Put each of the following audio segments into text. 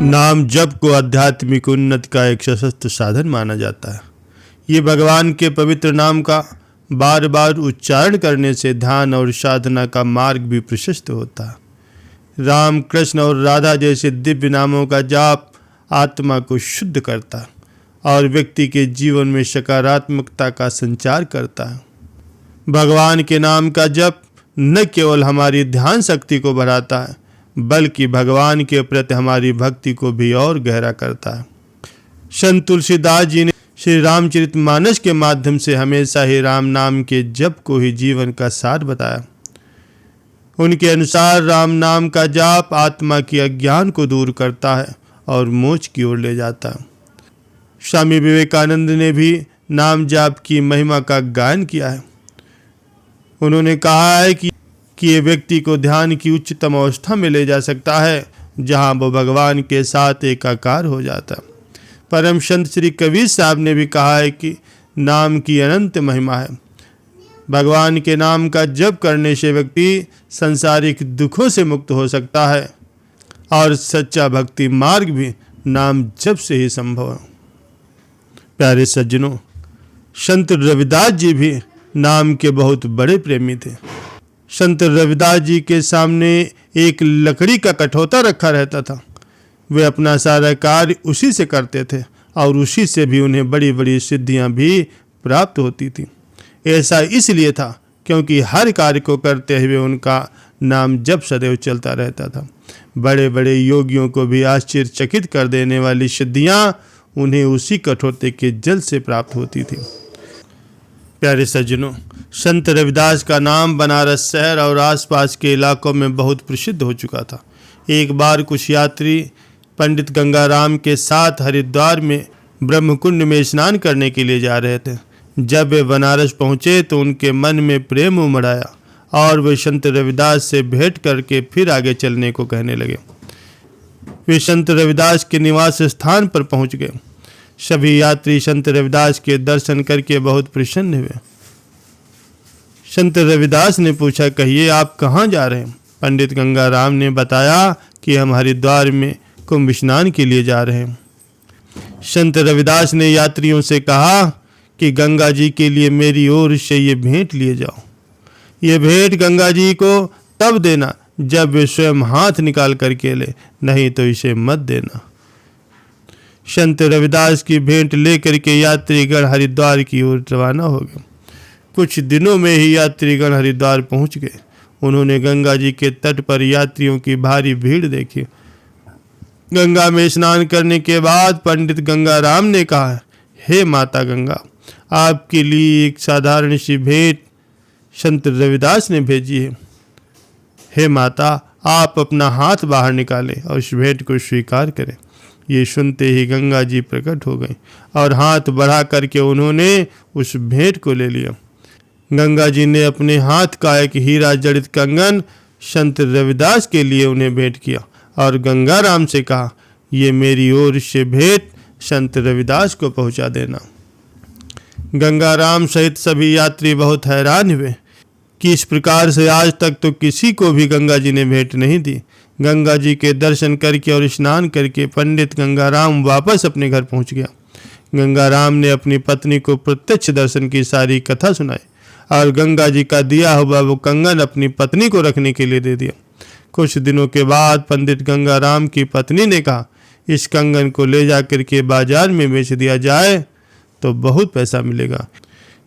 नाम जप को आध्यात्मिक उन्नति का एक सशक्त साधन माना जाता है। ये भगवान के पवित्र नाम का बार बार उच्चारण करने से ध्यान और साधना का मार्ग भी प्रशस्त होता है। राम, कृष्ण और राधा जैसे दिव्य नामों का जाप आत्मा को शुद्ध करता है और व्यक्ति के जीवन में सकारात्मकता का संचार करता है। भगवान के नाम का जप न केवल हमारी ध्यान शक्ति को बढ़ाता है बल्कि भगवान के प्रति हमारी भक्ति को भी और गहरा करता है। संत तुलसीदास जी ने श्री रामचरितमानस के माध्यम से हमेशा ही राम नाम के जप को ही जीवन का सार बताया। उनके अनुसार राम नाम का जाप आत्मा की अज्ञान को दूर करता है और मोक्ष की ओर ले जाता है। स्वामी विवेकानंद ने भी नाम जाप की महिमा का गायन किया है। उन्होंने कहा है कि ये व्यक्ति को ध्यान की उच्चतम अवस्था में ले जा सकता है जहां वो भगवान के साथ एकाकार हो जाता है। परम संत श्री कबीर साहब ने भी कहा है कि नाम की अनंत महिमा है। भगवान के नाम का जप करने से व्यक्ति सांसारिक दुखों से मुक्त हो सकता है और सच्चा भक्ति मार्ग भी नाम जप से ही संभव है। प्यारे सज्जनों, संत रविदास जी भी नाम के बहुत बड़े प्रेमी थे। संत रविदास जी के सामने एक लकड़ी का कठौता रखा रहता था। वे अपना सारा कार्य उसी से करते थे और उसी से भी उन्हें बड़ी बड़ी सिद्धियां भी प्राप्त होती थी। ऐसा इसलिए था क्योंकि हर कार्य को करते हुए उनका नाम जप सदैव चलता रहता था। बड़े बड़े योगियों को भी आश्चर्यचकित कर देने वाली सिद्धियां उन्हें उसी कठौते के जल से प्राप्त होती थी। प्यारे सज्जनों, संत रविदास का नाम बनारस शहर और आसपास के इलाकों में बहुत प्रसिद्ध हो चुका था। एक बार कुछ यात्री पंडित गंगाराम के साथ हरिद्वार में ब्रह्मकुंड में स्नान करने के लिए जा रहे थे। जब वे बनारस पहुंचे तो उनके मन में प्रेम उमड़ आया और वे संत रविदास से भेंट करके फिर आगे चलने को कहने लगे। वे संत रविदास के निवास स्थान पर पहुंच गए। सभी यात्री संत रविदास के दर्शन करके बहुत प्रसन्न हुए। संत रविदास ने पूछा, कहिए आप कहाँ जा रहे हैं? पंडित गंगाराम ने बताया कि हम हरिद्वार में कुंभ स्नान के लिए जा रहे हैं। संत रविदास ने यात्रियों से कहा कि गंगा जी के लिए मेरी ओर से ये भेंट लिए जाओ। ये भेंट गंगा जी को तब देना जब वे स्वयं हाथ निकाल करके ले, नहीं तो इसे मत देना। संत रविदास की भेंट लेकर के यात्रीगण हरिद्वार की ओर रवाना हो गए। कुछ दिनों में ही यात्रीगण हरिद्वार पहुंच गए। उन्होंने गंगा जी के तट पर यात्रियों की भारी भीड़ देखी। गंगा में स्नान करने के बाद पंडित गंगाराम ने कहा, हे माता गंगा, आपके लिए एक साधारण सी भेंट संत रविदास ने भेजी है। हे माता, आप अपना हाथ बाहर निकालें और इस भेंट को स्वीकार करें। ये सुनते ही गंगा जी प्रकट हो गई और हाथ बढ़ा करके उन्होंने उस भेंट को ले लिया। गंगा जी ने अपने हाथ का एक हीरा जड़ित कंगन संत रविदास के लिए उन्हें भेंट किया और गंगाराम से कहा, ये मेरी ओर से भेंट संत रविदास को पहुंचा देना। गंगाराम सहित सभी यात्री बहुत हैरान हुए कि इस प्रकार से आज तक तो किसी को भी गंगा जी ने भेंट नहीं दी। गंगा जी के दर्शन करके और स्नान करके पंडित गंगाराम वापस अपने घर पहुंच गया। गंगाराम ने अपनी पत्नी को प्रत्यक्ष दर्शन की सारी कथा सुनाई और गंगा जी का दिया हुआ वो कंगन अपनी पत्नी को रखने के लिए दे दिया। कुछ दिनों के बाद पंडित गंगाराम की पत्नी ने कहा, इस कंगन को ले जाकर के बाजार में बेच दिया जाए तो बहुत पैसा मिलेगा।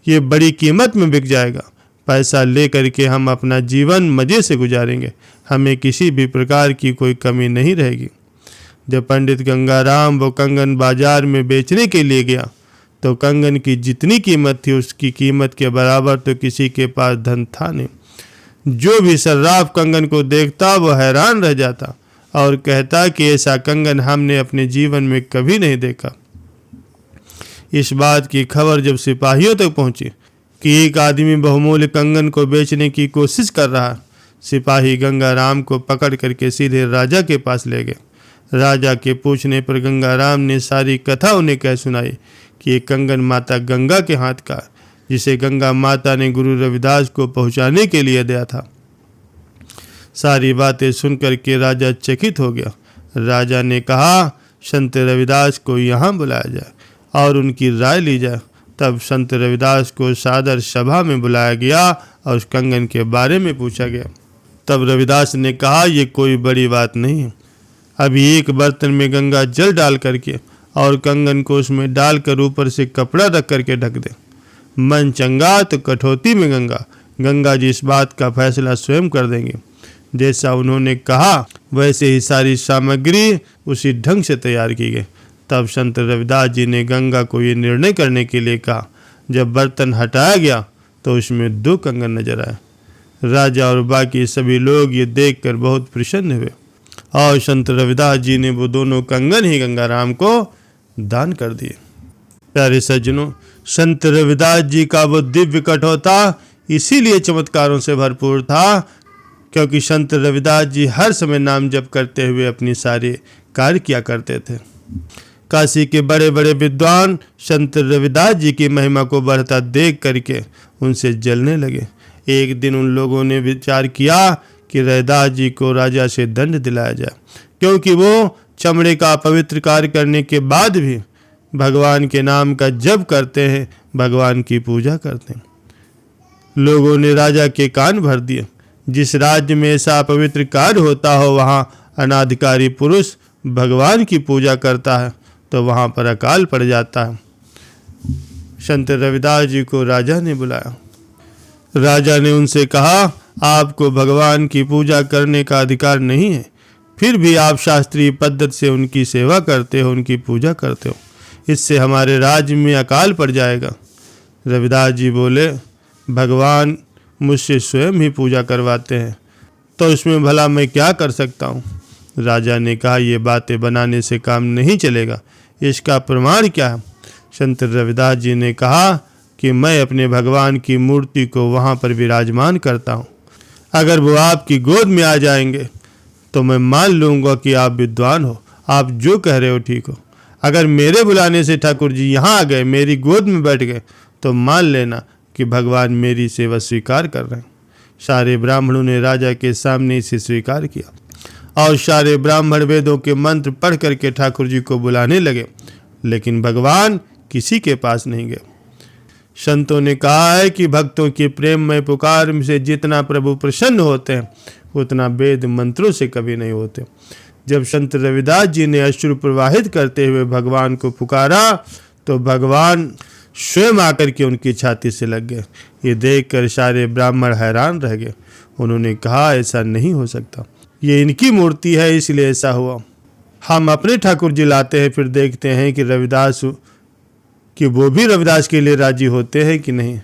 ये बड़ी कीमत में बिक जाएगा। पैसा ले करके हम अपना जीवन मज़े से गुजारेंगे। हमें किसी भी प्रकार की कोई कमी नहीं रहेगी। जब पंडित गंगाराम वो कंगन बाजार में बेचने के लिए गया तो कंगन की जितनी कीमत थी उसकी कीमत के बराबर तो किसी के पास धन था नहीं। जो भी सर्राफ कंगन को देखता वो हैरान रह जाता और कहता कि ऐसा कंगन हमने अपने जीवन में कभी नहीं देखा। इस बात की खबर जब सिपाहियों तक पहुंची कि एक आदमी बहुमूल्य कंगन को बेचने की कोशिश कर रहा, सिपाही गंगाराम को पकड़ करके सीधे राजा के पास ले गए। राजा के पूछने पर गंगाराम ने सारी कथा उन्हें कह सुनाई कि ये कंगन माता गंगा के हाथ का, जिसे गंगा माता ने गुरु रविदास को पहुंचाने के लिए दिया था। सारी बातें सुनकर के राजा चकित हो गया। राजा ने कहा संत रविदास को यहाँ बुलाया जाए और उनकी राय ली जाए। तब संत रविदास को सादर सभा में बुलाया गया और उस कंगन के बारे में पूछा गया। तब रविदास ने कहा, ये कोई बड़ी बात नहीं है। अभी एक बर्तन में गंगा जल डाल करके और कंगन को उसमें डालकर ऊपर से कपड़ा रख करके ढक दे। मन चंगा तो कठौती में गंगा। गंगा जी इस बात का फैसला स्वयं कर देंगे। जैसा उन्होंने कहा वैसे ही सारी सामग्री उसी ढंग से तैयार की गई। तब संत रविदास जी ने गंगा को ये निर्णय करने के लिए कहा। जब बर्तन हटाया गया तो उसमें 2 कंगन नजर आए। राजा और बाकी सभी लोग ये देखकर बहुत प्रसन्न हुए और संत रविदास जी ने वो दोनों कंगन ही गंगाराम को दान कर दिए। प्यारे सज्जनों, संत रविदास जी का वो दिव्य कठौता इसीलिए चमत्कारों से भरपूर था क्योंकि संत रविदास जी हर समय नाम जप करते हुए अपनी सारे कार्य किया करते थे। काशी के बड़े बड़े विद्वान संत रविदास जी की महिमा को बढ़ता देख करके उनसे जलने लगे। एक दिन उन लोगों ने विचार किया कि रविदास जी को राजा से दंड दिलाया जाए, क्योंकि वो चमड़े का पवित्र कार्य करने के बाद भी भगवान के नाम का जप करते हैं, भगवान की पूजा करते हैं। लोगों ने राजा के कान भर दिए। जिस राज्य में ऐसा पवित्र कार्य होता हो वहाँ अनाधिकारी पुरुष भगवान की पूजा करता है तो वहाँ पर अकाल पड़ जाता है। संत रविदास जी को राजा ने बुलाया। राजा ने उनसे कहा, आपको भगवान की पूजा करने का अधिकार नहीं है, फिर भी आप शास्त्रीय पद्धति से उनकी सेवा करते हो, उनकी पूजा करते हो। इससे हमारे राज्य में अकाल पड़ जाएगा। रविदास जी बोले, भगवान मुझसे स्वयं ही पूजा करवाते हैं तो इसमें भला मैं क्या कर सकता हूँ। राजा ने कहा, ये बातें बनाने से काम नहीं चलेगा, इसका प्रमाण क्या है। संत रविदास जी ने कहा कि मैं अपने भगवान की मूर्ति को वहाँ पर विराजमान करता हूँ। अगर वो आपकी गोद में आ जाएंगे तो मैं मान लूँगा कि आप विद्वान हो, आप जो कह रहे हो ठीक हो। अगर मेरे बुलाने से ठाकुर जी यहाँ आ गए, मेरी गोद में बैठ गए, तो मान लेना कि भगवान मेरी सेवा स्वीकार कर रहे हैं। सारे ब्राह्मणों ने राजा के सामने इसे स्वीकार किया और सारे ब्राह्मण वेदों के मंत्र पढ़ करके ठाकुर जी को बुलाने लगे, लेकिन भगवान किसी के पास नहीं गए। संतों ने कहा है कि भक्तों की प्रेममय पुकार से जितना प्रभु प्रसन्न होते हैं उतना वेद मंत्रों से कभी नहीं होते। जब संत रविदास जी ने अश्रु प्रवाहित करते हुए भगवान को पुकारा तो भगवान स्वयं आकर के उनकी छाती से लग गए। ये देखकर सारे ब्राह्मण हैरान रह गए। उन्होंने कहा, ऐसा नहीं हो सकता, ये इनकी मूर्ति है इसलिए ऐसा हुआ। हम अपने ठाकुर जी लाते हैं, फिर देखते हैं कि वो भी रविदास के लिए राजी होते हैं कि नहीं।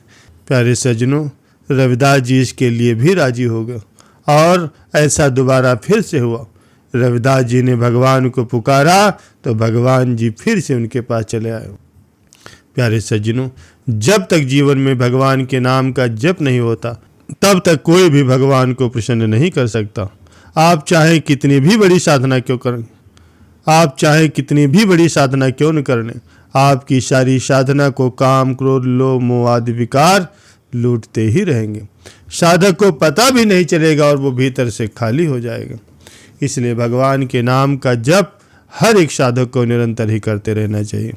प्यारे सज्जनों, रविदास जी इसके लिए भी राजी हो गए और ऐसा दोबारा फिर से हुआ। रविदास जी ने भगवान को पुकारा तो भगवान जी फिर से उनके पास चले आए। प्यारे सज्जनों, जब तक जीवन में भगवान के नाम का जप नहीं होता तब तक कोई भी भगवान को प्रसन्न नहीं कर सकता। आप चाहे कितनी भी बड़ी साधना क्यों करें, आप चाहे कितनी भी बड़ी साधना क्यों न कर लें, आपकी सारी साधना को काम, क्रोध, लोभ, मोह आदि विकार लूटते ही रहेंगे। साधक को पता भी नहीं चलेगा और वो भीतर से खाली हो जाएगा। इसलिए भगवान के नाम का जप हर एक साधक को निरंतर ही करते रहना चाहिए।